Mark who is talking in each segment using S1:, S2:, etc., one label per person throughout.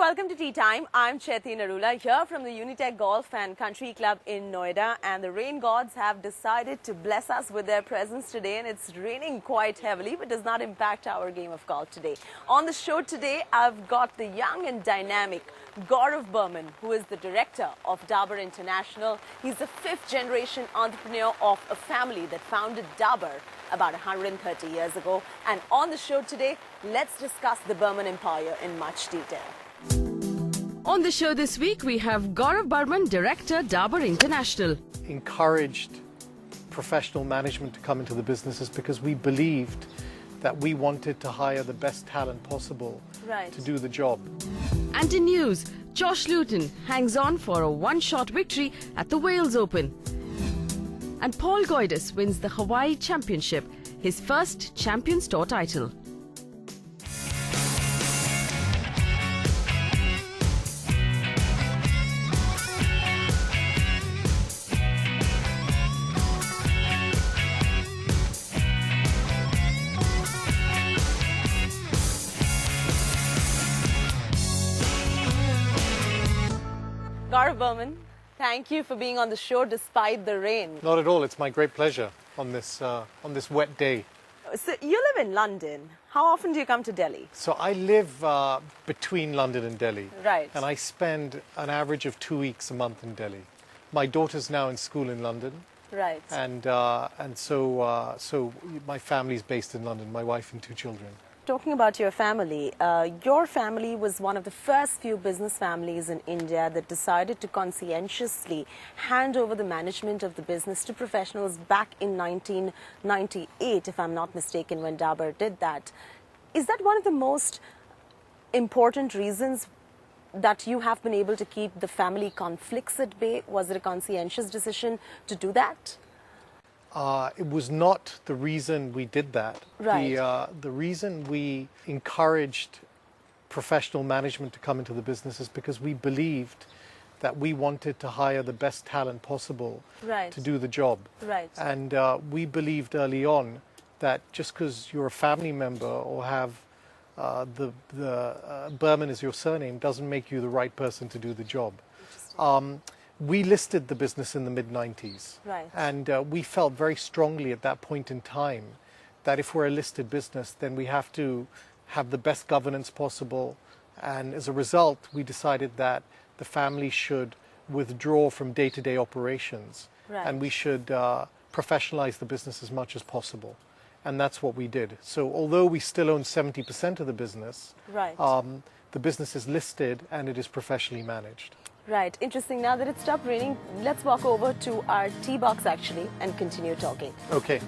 S1: welcome to Tea Time. I'm Chaiti Narula here from the Unitech Golf and Country Club in Noida, and the rain gods have decided to bless us with their presence today, and it's raining quite heavily but does not impact our game of golf today. On the show today, I've got the young and dynamic Gaurav Burman, who is the Director of Dabur International. He's the fifth generation entrepreneur of a family that founded Dabur about 130 years ago. And on the show today, let's discuss the Burman Empire in much detail.
S2: On the show this week, we have Gaurav Burman, Director, Dabur International.
S3: Encouraged professional management to come into the businesses because we believed that we wanted to hire the best talent possible to do the job.
S2: And in news, Josh Luton hangs on for a one-shot victory at the Wales Open. And Paul Goydes wins the Hawaii Championship, his first Champions Tour title.
S1: Gaurav Burman, thank you for being on the show despite the rain.
S3: Not at all. It's my great pleasure on this wet day.
S1: So you live in London. How often do you come to Delhi?
S3: So I live between London and Delhi.
S1: Right.
S3: And I spend an average of 2 weeks a month in Delhi. My daughter's now in school in London.
S1: Right.
S3: And so my family's based in London, my wife and 2 children.
S1: Talking about your family was one of the first few business families in India that decided to conscientiously hand over the management of the business to professionals back in 1998, if I'm not mistaken, when Dabur did that. Is that one of the most important reasons that you have been able to keep the family conflicts at bay? Was it a conscientious decision to do that?
S3: It was not the reason we did that.
S1: Right.
S3: The reason we encouraged professional management to come into the business is because we believed that we wanted to hire the best talent possible to do the job.
S1: Right.
S3: And we believed early on that just because you're a family member or have the Burman as your surname doesn't make you the right person to do the job. We listed the business in the mid-90s, and we felt very strongly at that point in time that if we're a listed business, then we have to have the best governance possible, and as a result, we decided that the family should withdraw from day-to-day operations, and we should professionalize the business as much as possible, and that's what we did. So although we still own 70% of the business, the business is listed and it is professionally managed.
S1: Right. Interesting. Now that it's stopped raining, let's walk over to our tea box actually and continue talking.
S3: Okay.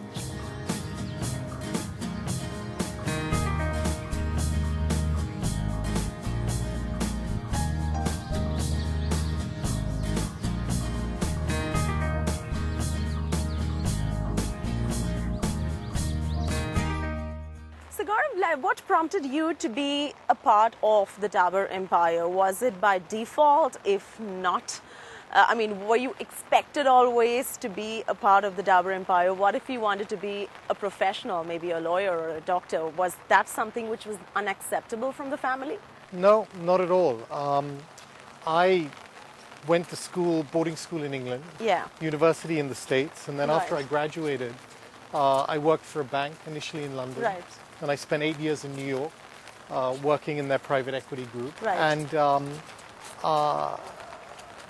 S1: So Gaurav, what prompted you to be a part of the Dabur Empire? Was it by default? If not, were you expected always to be a part of the Dabur Empire? What if you wanted to be a professional, maybe a lawyer or a doctor? Was that something which was unacceptable from the family?
S3: No, not at all. I went to school, boarding school in England, university in the States, and then after I graduated, I worked for a bank initially in London.
S1: Right.
S3: And I spent 8 years in New York working in their private equity group. And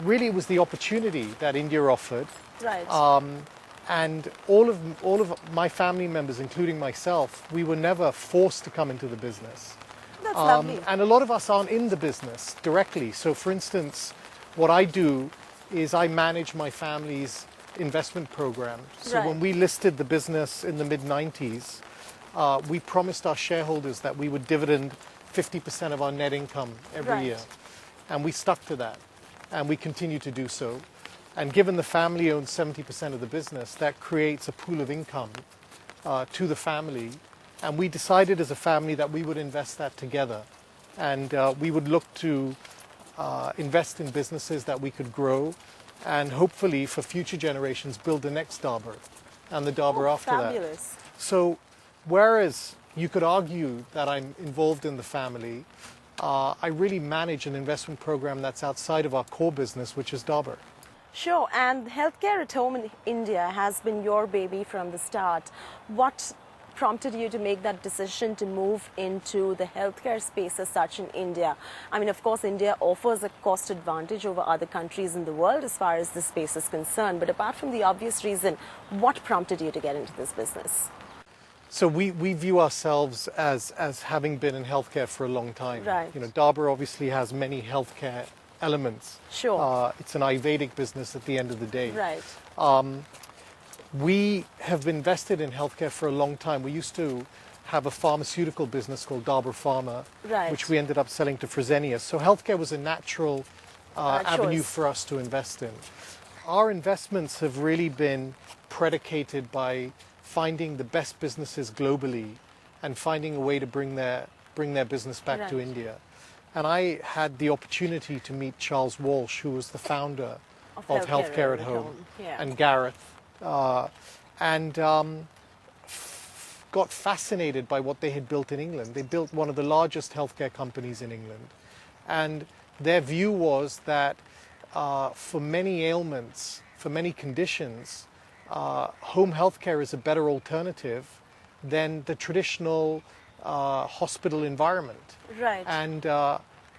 S3: really it was the opportunity that India offered. And all of my family members, including myself, we were never forced to come into the business.
S1: That's lovely.
S3: And a lot of us aren't in the business directly. So for instance, what I do is I manage my family's investment program. So when we listed the business in the mid-90s, we promised our shareholders that we would dividend 50% of our net income every year. And we stuck to that. And we continue to do so. And given the family owns 70% of the business, that creates a pool of income to the family. And we decided as a family that we would invest that together. And we would look to invest in businesses that we could grow and hopefully for future generations build the next Dabur and the Dabur after
S1: fabulous.
S3: that. So whereas you could argue that I'm involved in the family, I really manage an investment program that's outside of our core business, which is Dabur.
S1: Sure, and healthcare at home in India has been your baby from the start. What prompted you to make that decision to move into the healthcare space as such in India? I mean, of course, India offers a cost advantage over other countries in the world as far as this space is concerned. But apart from the obvious reason, what prompted you to get into this business?
S3: So we view ourselves as having been in healthcare for a long time.
S1: Right.
S3: You know, Dabur obviously has many healthcare elements.
S1: Sure.
S3: It's an Ayurvedic business at the end of the day.
S1: Right.
S3: We have been invested in healthcare for a long time. We used to have a pharmaceutical business called Dabur Pharma,
S1: Right.
S3: which we ended up selling to Fresenius. So healthcare was a natural avenue
S1: choice.
S3: for us to invest in. Our investments have really been predicated by finding the best businesses globally and finding a way to bring their business back to
S1: Right.
S3: India. And I had the opportunity to meet Charles Walsh, who was the founder of Healthcare at Home,
S1: Yeah.
S3: and Gareth, got fascinated by what they had built in England. They built one of the largest healthcare companies in England. And their view was that for many ailments, for many conditions, home healthcare is a better alternative than the traditional hospital environment.
S1: Right.
S3: And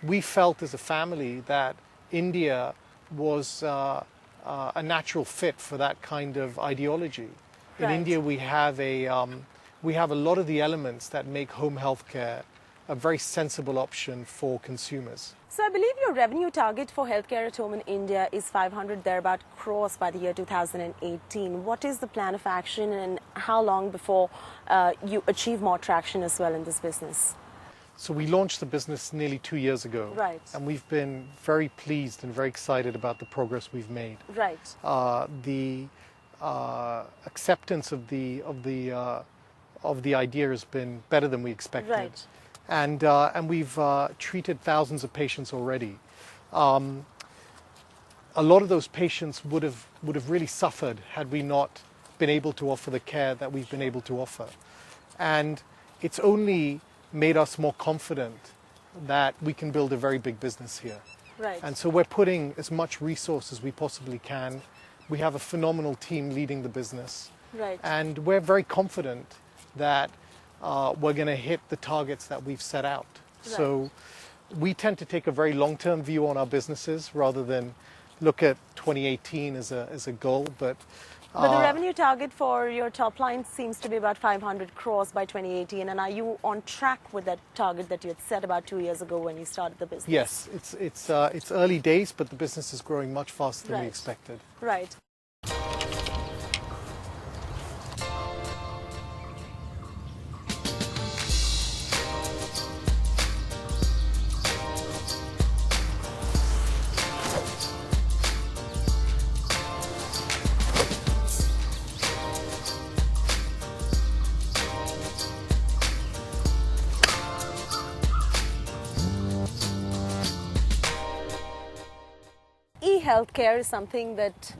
S3: we felt as a family that India was a natural fit for that kind of ideology. In
S1: Right.
S3: India, we have a lot of the elements that make home healthcare a very sensible option for consumers.
S1: So I believe your revenue target for healthcare at home in India is 500 thereabout crores by the year 2018. What is the plan of action and how long before you achieve more traction as well in this business?
S3: So we launched the business nearly 2 years ago.
S1: Right.
S3: And we've been very pleased and very excited about the progress we've made.
S1: Right.
S3: The acceptance of the idea has been better than we expected.
S1: Right.
S3: And we've treated thousands of patients already. A lot of those patients would have really suffered had we not been able to offer the care that we've been able to offer. And it's only made us more confident that we can build a very big business here.
S1: Right.
S3: And so we're putting as much resource as we possibly can. We have a phenomenal team leading the business.
S1: Right.
S3: And we're very confident that we're going to hit the targets that we've set out.
S1: Right.
S3: So we tend to take a very long-term view on our businesses rather than look at 2018 as a goal. But
S1: the revenue target for your top line seems to be about 500 crores by 2018. And are you on track with that target that you had set about 2 years ago when you started the business?
S3: yes, it's early days, but the business is growing much faster than we
S1: Right.
S3: expected.
S1: Right. E-healthcare is something that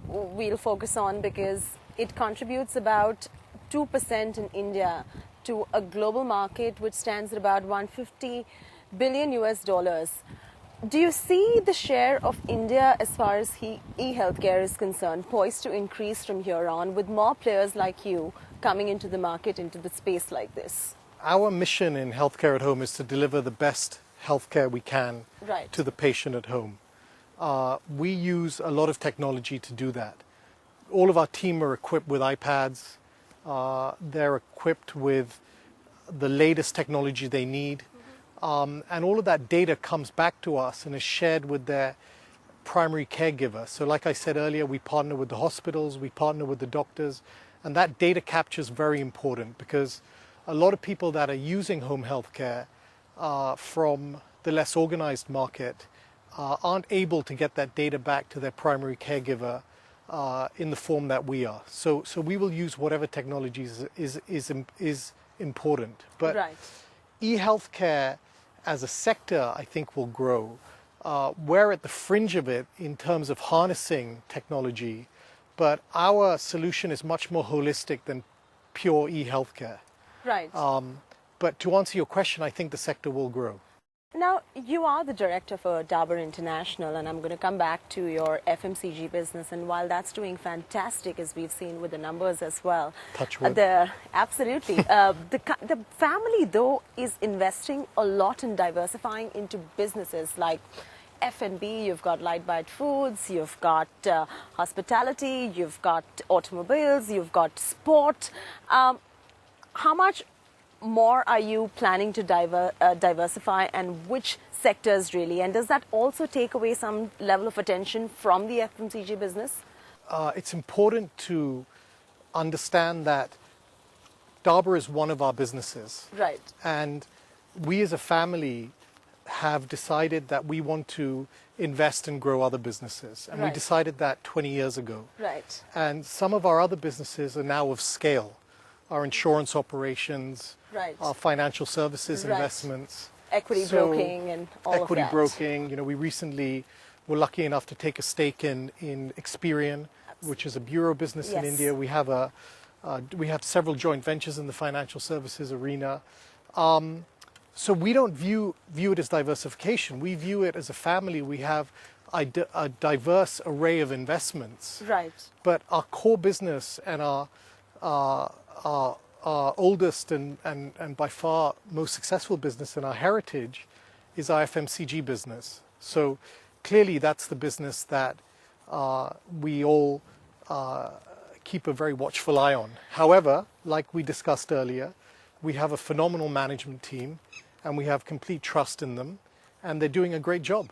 S1: we'll focus on because it contributes about 2% in India to a global market which stands at about 150 billion US dollars. Do you see the share of India as far as e-healthcare is concerned poised to increase from here on with more players like you coming into the market, into the space like this?
S3: Our mission in Healthcare at Home is to deliver the best healthcare we can
S1: Right.
S3: to the patient at home. We use a lot of technology to do that. All of our team are equipped with iPads. They're equipped with the latest technology they need. And all of that data comes back to us and is shared with their primary caregiver. So like I said earlier, we partner with the hospitals, we partner with the doctors, and that data capture is very important because a lot of people that are using home health care from the less organized market aren't able to get that data back to their primary caregiver in the form that we are. So we will use whatever technology is important. But
S1: Right.
S3: e-healthcare as a sector, I think, will grow. We're at the fringe of it in terms of harnessing technology, but our solution is much more holistic than pure e-healthcare.
S1: Right.
S3: But to answer your question, I think the sector will grow.
S1: Now, you are the director for Dabur International, and I'm going to come back to your FMCG business. And while that's doing fantastic, as we've seen with the numbers as well,
S3: Touch wood.
S1: Absolutely. The family, though, is investing a lot in diversifying into businesses like F&B. You've got Light Bite Foods, you've got hospitality, you've got automobiles, you've got sport. How much more are you planning to diversify, and which sectors really? And does that also take away some level of attention from the FMCG business?
S3: It's important to understand that Dabur is one of our businesses.
S1: Right.
S3: And we as a family have decided that we want to invest and grow other businesses. And we decided that 20 years ago.
S1: Right.
S3: And some of our other businesses are now of scale. Our insurance operations, our financial services investments.
S1: Equity broking and all of that.
S3: Equity broking. You know, we recently were lucky enough to take a stake in Experian, which is a bureau business in India. We have several joint ventures in the financial services arena. So we don't view it as diversification. We view it as a family. We have a diverse array of investments.
S1: Right.
S3: But our core business and our oldest and by far most successful business in our heritage is our FMCG business. So clearly that's the business that we all keep a very watchful eye on. However, like we discussed earlier, we have a phenomenal management team and we have complete trust in them, and they're doing a great job.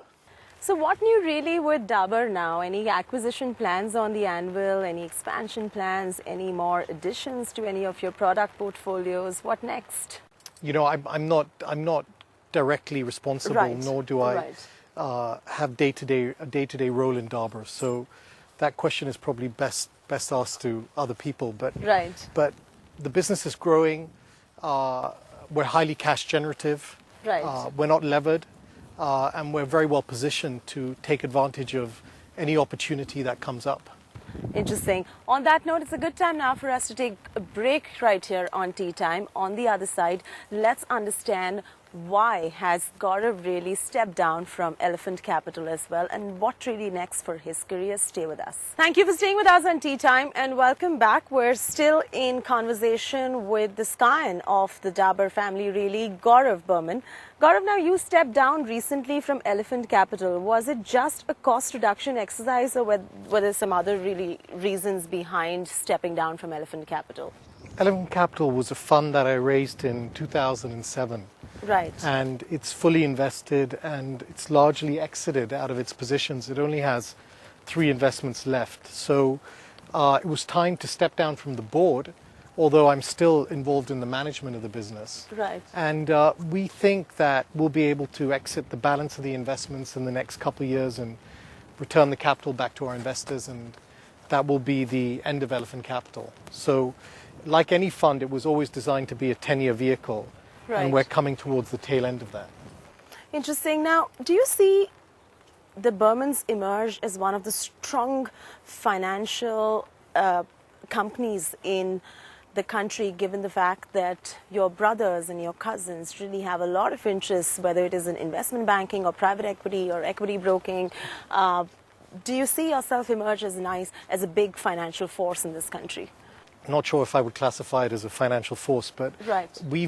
S1: So what new really with Dabur now? Any acquisition plans on the anvil? Any expansion plans? Any more additions to any of your product portfolios? What next?
S3: You know, I'm not directly responsible, nor do I have a day-to-day role in Dabur. So that question is probably best asked to other people. But the business is growing. We're highly cash generative. We're not levered. And we're very well positioned to take advantage of any opportunity that comes up.
S1: Interesting. On that note, it's a good time now for us to take a break right here on TeeTime. On the other side, let's understand why has Gaurav really stepped down from Elephant Capital as well, and what really next for his career. Stay with us. Thank you for staying with us on TeeTime, and welcome back. We're still in conversation with the scion of the Dabur family, really, Gaurav Burman. Gaurav, now you stepped down recently from Elephant Capital. Was it just a cost reduction exercise, or were there some other really reasons behind stepping down from Elephant Capital?
S3: Elephant Capital was a fund that I raised in 2007.
S1: Right.
S3: And it's fully invested and it's largely exited out of its positions. It only has 3 investments left. So it was time to step down from the board, although I'm still involved in the management of the business.
S1: Right.
S3: And we think that we'll be able to exit the balance of the investments in the next couple of years and return the capital back to our investors, and that will be the end of Elephant Capital. So like any fund, it was always designed to be a 10-year vehicle. And we're coming towards the tail end of that.
S1: Interesting. Now, do you see the Burmans emerge as one of the strong financial companies in the country, given the fact that your brothers and your cousins really have a lot of interests, whether it is in investment banking or private equity or equity broking? Do you see yourself emerge as a big financial force in this country?
S3: I'm not sure if I would classify it as a financial force, but we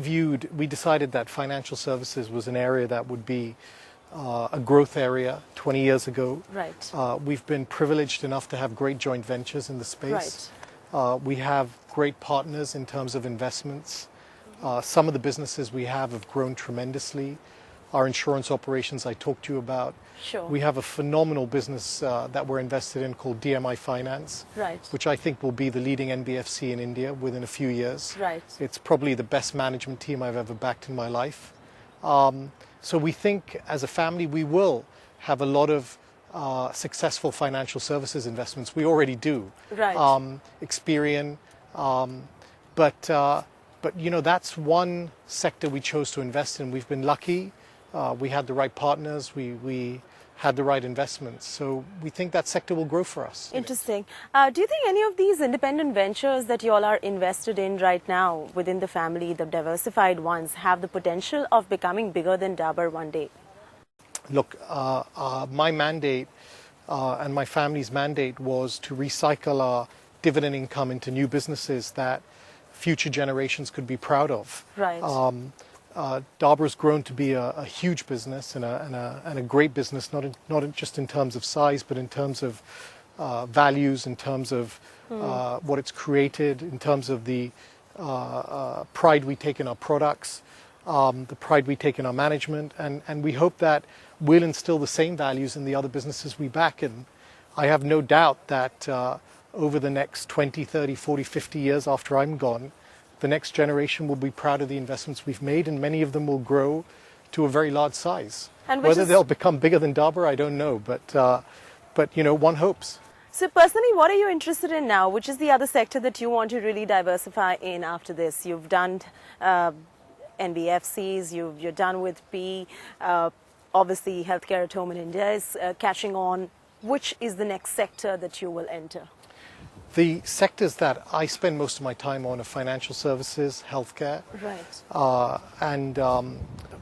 S3: decided that financial services was an area that would be a growth area 20 years ago. We've been privileged enough to have great joint ventures in the space. We have great partners in terms of investments. Some of the businesses we have grown tremendously. Our insurance operations I talked to you about. We have a phenomenal business that we're invested in called DMI Finance, which I think will be the leading NBFC in India within a few years. It's probably the best management team I've ever backed in my life. So we think as a family we will have a lot of successful financial services investments. We already do. Experian. But you know, that's one sector we chose to invest in. We've been lucky. we had the right partners, we had the right investments. So we think that sector will grow for us.
S1: Interesting. Do you think any of these independent ventures that you all are invested in right now within the family, the diversified ones, have the potential of becoming bigger than Dabur one day?
S3: Look, my mandate and my family's mandate was to recycle our dividend income into new businesses that future generations could be proud of.
S1: Right.
S3: Dabur has grown to be a huge business and a great business, not just in terms of size, but in terms of values, in terms of what it's created, in terms of the pride we take in our products, the pride we take in our management, and we hope that we'll instill the same values in the other businesses we back. And I have no doubt that over the next 20, 30, 40, 50 years after I'm gone, the next generation will be proud of the investments we've made, and many of them will grow to a very large size.
S1: And
S3: whether they'll become bigger than Dabur, I don't know, but you know, one hopes.
S1: So personally, what are you interested in now? Which is the other sector that you want to really diversify in after this? You've done NBFCs, you're done with P. Obviously, healthcare at home in India is catching on. Which is the next sector that you will enter?
S3: The sectors that I spend most of my time on are financial services, healthcare.
S1: Right.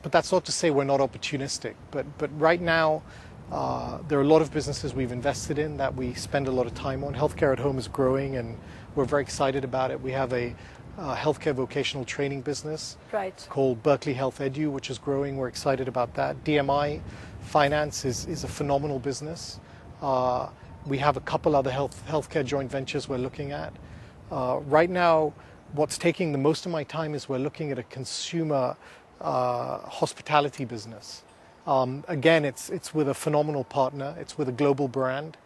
S3: But that's not to say we're not opportunistic. But right now, there are a lot of businesses we've invested in that we spend a lot of time on. Healthcare at home is growing, and we're very excited about it. We have a healthcare vocational training business called Berkeley Health Edu, which is growing. We're excited about that. DMI Finance is a phenomenal business. We have a couple other healthcare joint ventures we're looking at. Right now, what's taking the most of my time is we're looking at a consumer hospitality business. Again, it's with a phenomenal partner. It's with a global brand,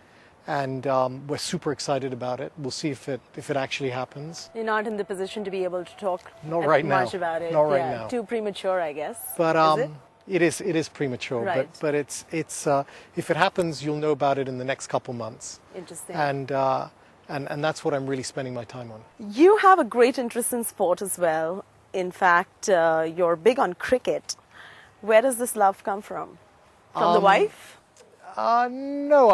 S3: and we're super excited about it. We'll see if it actually happens.
S1: You're not in the position to be able to talk
S3: much
S1: about it.
S3: Not right now.
S1: Too premature, I guess.
S3: But
S1: is it?
S3: It is premature,
S1: right.
S3: but it's if it happens, you'll know about it in the next couple months.
S1: Interesting.
S3: And that's what I'm really spending my time on.
S1: You have a great interest in sport as well. In fact, you're big on cricket. Where does this love come from? From the wife?
S3: No,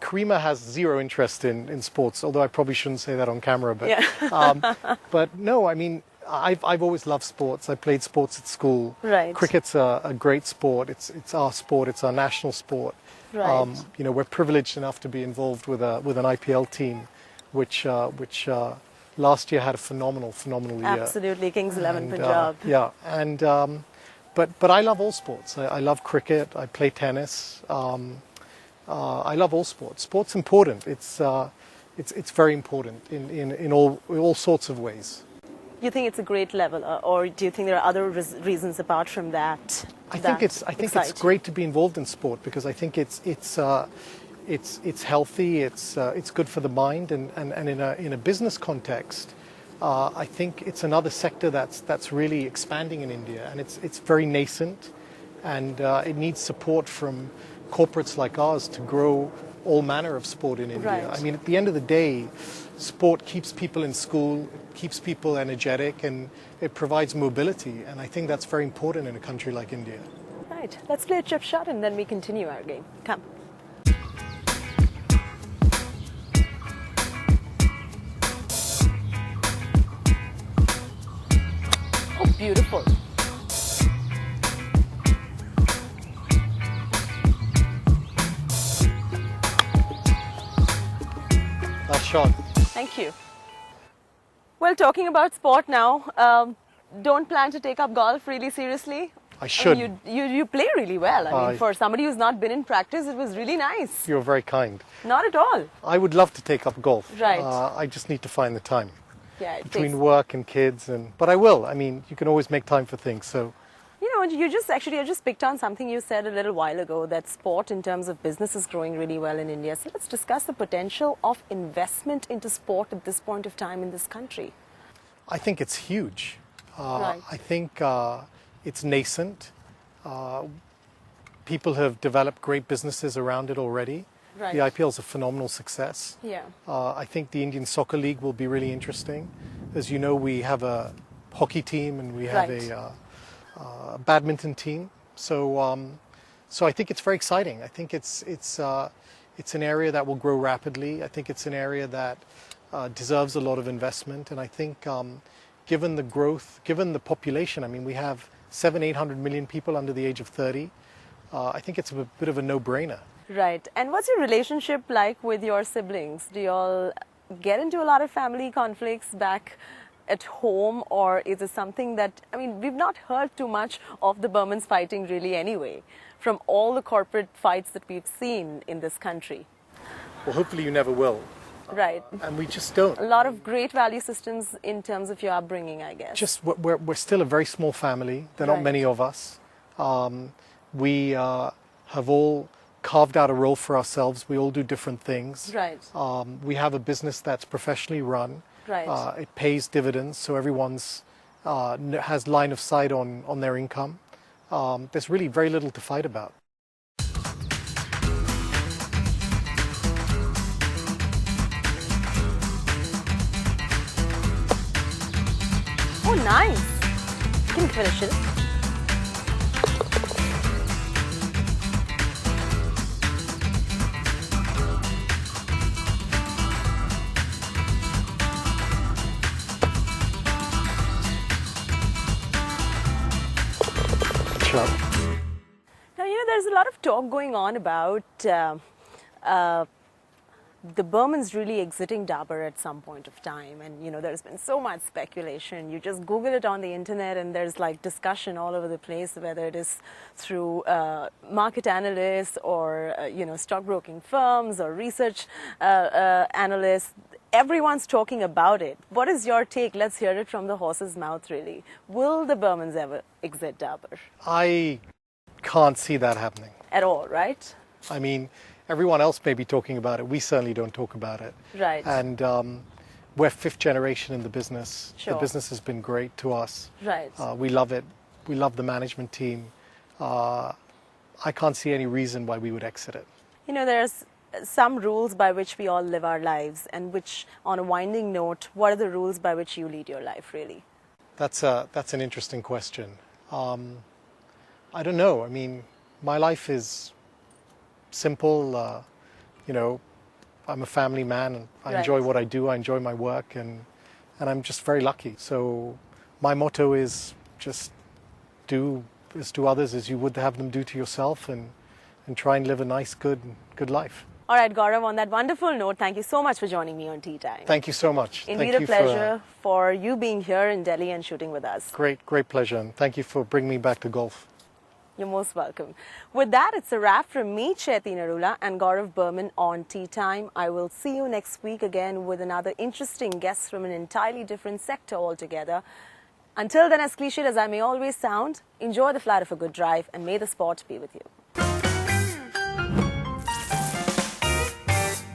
S3: Karima has zero interest in sports, although I probably shouldn't say that on camera. But but no, I mean, I've always loved sports. I played sports at school.
S1: Right.
S3: Cricket's a great sport. It's our sport. It's our national sport.
S1: Right.
S3: You know, we're privileged enough to be involved with an IPL team, which last year had a phenomenal year.
S1: Absolutely, Kings 11 Punjab.
S3: Yeah, and but I love all sports. I love cricket. I play tennis. I love all sports. Sport's important. It's very important in all sorts of ways.
S1: You think it's a great level, or do you think there are other reasons apart from that?
S3: I think it's great to be involved in sport because I think it's healthy. It's good for the mind, and in a business context, I think it's another sector that's really expanding in India, and it's very nascent, and it needs support from corporates like ours to grow all manner of sport in India.
S1: Right.
S3: I mean, at the end of the day, sport keeps people in school, it keeps people energetic, and it provides mobility. And I think that's very important in a country like India.
S1: Right. Let's play a chip shot and then we continue our game. Come. Oh, beautiful.
S3: Nice shot.
S1: Thank you. Well, talking about sport now, don't plan to take up golf really seriously?
S3: I should.
S1: I mean, you play really well. I mean, for somebody who's not been in practice, it was really nice.
S3: You're very kind.
S1: Not at all.
S3: I would love to take up golf.
S1: Right.
S3: I just need to find the time.
S1: Yeah,
S3: between work and kids, but I will. I mean, you can always make time for things. So,
S1: you know, I just picked on something you said a little while ago, that sport in terms of business is growing really well in India. So let's discuss the potential of investment into sport at this point of time in this country.
S3: I think it's huge.
S1: Right.
S3: I think it's nascent. People have developed great businesses around it already.
S1: Right.
S3: The IPL is a phenomenal success.
S1: Yeah.
S3: I think the Indian Soccer League will be really interesting. As you know, we have a hockey team and we have a badminton team. So I think it's very exciting. I think it's an area that will grow rapidly. I think it's an area that deserves a lot of investment. And I think given the growth, given the population, I mean, we have 800 million people under the age of 30. I think it's a bit of a no-brainer.
S1: Right. And what's your relationship like with your siblings? Do you all get into a lot of family conflicts back at home, or is it something that, I mean, we've not heard too much of the Burmans fighting really anyway, from all the corporate fights that we've seen in this country?
S3: Well, hopefully you never will.
S1: Right.
S3: And we just don't.
S1: A lot of great value systems in terms of your upbringing, I guess.
S3: Just we're still a very small family. There are not many of us. We have all carved out a role for ourselves. We all do different things.
S1: Right.
S3: We have a business that's professionally run.
S1: Right.
S3: It pays dividends, so everyone's has line of sight on their income. There's really very little to fight about.
S1: Oh, nice. Can you finish it?
S3: Sure.
S1: Now, there's a lot of talk going on about the Burmans really exiting Dabur at some point of time. And, there's been so much speculation. You just Google it on the internet and there's like discussion all over the place, whether it is through market analysts or, stockbroking firms or research analysts. Everyone's talking about it. What is your take? Let's hear it from the horse's mouth, really. Will the Burmans ever exit Dabur?
S3: I can't see that happening.
S1: At all, right?
S3: I mean, everyone else may be talking about it. We certainly don't talk about it.
S1: Right.
S3: And we're fifth generation in the business.
S1: Sure.
S3: The business has been great to us.
S1: Right.
S3: We love it. We love the management team. I can't see any reason why we would exit it.
S1: There's some rules by which we all live our lives, and which, on a winding note, what are the rules by which you lead your life, really?
S3: That's an interesting question. I don't know. I mean, my life is simple. I'm a family man, and I enjoy what I do. I enjoy my work, and I'm just very lucky. So my motto is just do to others as you would have them do to yourself, and try and live a nice, good life.
S1: All right, Gaurav, on that wonderful note, thank you so much for joining me on TeeTime.
S3: Thank you so much.
S1: Indeed, a pleasure for you being here in Delhi and shooting with us.
S3: Great pleasure, and thank you for bringing me back to golf.
S1: You're most welcome. With that, it's a wrap from me, Chethi Narula, and Gaurav Burman on TeeTime. I will see you next week again with another interesting guest from an entirely different sector altogether. Until then, as cliched as I may always sound, enjoy the flight of a good drive, and may the sport be with you.